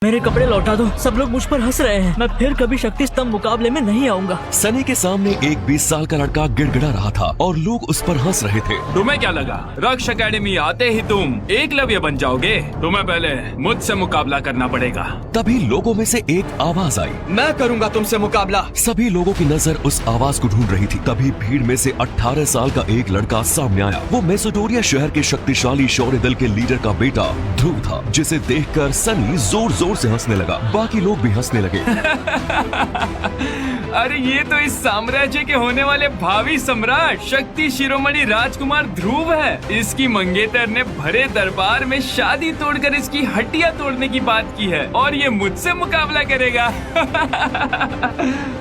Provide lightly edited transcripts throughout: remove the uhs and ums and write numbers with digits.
मेरे कपड़े लौटा दो। सब लोग मुझ पर हंस रहे हैं। मैं फिर कभी शक्ति स्तंभ मुकाबले में नहीं आऊंगा। सनी के सामने एक 20 साल का लड़का गिड़गिड़ा रहा था और लोग उस पर हंस रहे थे। तुम्हें क्या लगा रक्ष एकेडमी आते ही तुम एकलव्य बन जाओगे? तुम्हें पहले मुझसे मुकाबला करना पड़ेगा। तभी लोगों में से एक आवाज आई, मैं करूंगा तुमसे मुकाबला। सभी लोगों की नजर उस आवाज को ढूंढ रही थी। तभी भीड़ में से 18 साल का एक लड़का सामने आया। वो मेसोडोरिया शहर के शक्तिशाली शौर्य दल के लीडर का बेटा ध्रुव था, जिसे देखकर सनी जोर जोर से हंसने लगा। बाकी लोग भी हंसने लगे। अरे ये तो इस साम्राज्य के होने वाले भावी सम्राट शक्ति शिरोमणि राजकुमार ध्रुव है। इसकी मंगेतर ने भरे दरबार में शादी तोड़कर इसकी हड्डियां तोड़ने की बात की है और ये मुझसे मुकाबला करेगा।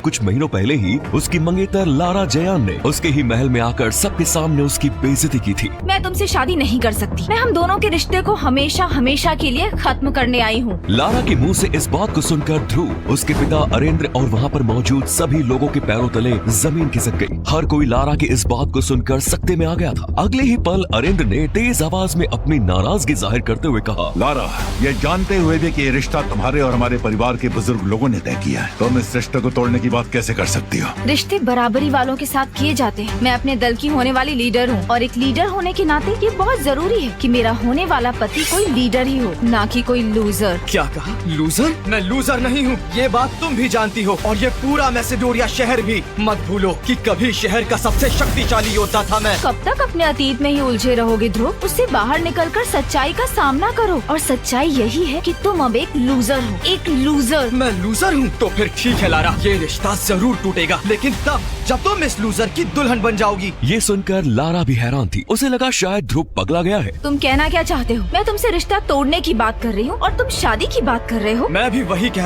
कुछ महीनों पहले ही उसकी मंगेतर लारा जयान ने उसके ही महल में आकर सबके सामने उसकी बेइज्जती की थी। मैं तुमसे शादी नहीं कर सकती। मैं हम दोनों के रिश्ते को हमेशा हमेशा के लिए खत्म करने आई हूँ। लारा के मुंह से इस बात को सुनकर ध्रुव, उसके पिता अरेंद्र और वहाँ पर मौजूद सभी लोगों के पैरों तले जमीन खिसक गई। हर कोई लारा की इस बात को सुनकर सकते में आ गया था। अगले ही पल अरेंद्र ने तेज आवाज में अपनी नाराजगी जाहिर करते हुए कहा, लारा, ये जानते हुए भी कि ये रिश्ता तुम्हारे और हमारे परिवार के बुजुर्ग लोगों ने तय किया है, तुम इस रिश्ते को तोड़ने की बात कैसे कर सकती हो? रिश्ते बराबरी वालों के साथ किए जाते हैं। मैं अपने दल की होने वाली लीडर हूँ और एक लीडर होने के नाते ये बहुत जरूरी है कि मेरा होने वाला पति कोई लीडर ही हो, ना कि कोई लूजर। क्या कहा? लूजर? मैं लूजर नहीं हूँ, ये बात तुम भी जानती हो और ये पूरा मैसेडोरिया शहर भी। मत भूलो कि कभी शहर का सबसे शक्तिशाली योद्धा था मैं। कब तक अपने अतीत में ही उलझे रहोगे ध्रुव? उससे बाहर निकलकर सच्चाई का सामना करो और सच्चाई यही है कि तुम अब एक लूजर हो, एक लूजर। मैं लूजर हूँ? तो फिर ठीक है लारा, ये रिश्ता जरूर टूटेगा, लेकिन तब जब तुम इस लूजर की दुल्हन बन जाओगी। ये सुनकर लारा भी हैरान थी। उसे लगा शायद ध्रुव पगला गया है। तुम कहना क्या चाहते हो? मैं तुमसे रिश्ता तोड़ने की बात कर रही हूँ और तुम शादी की बात कर रहे हो। मैं भी वही कह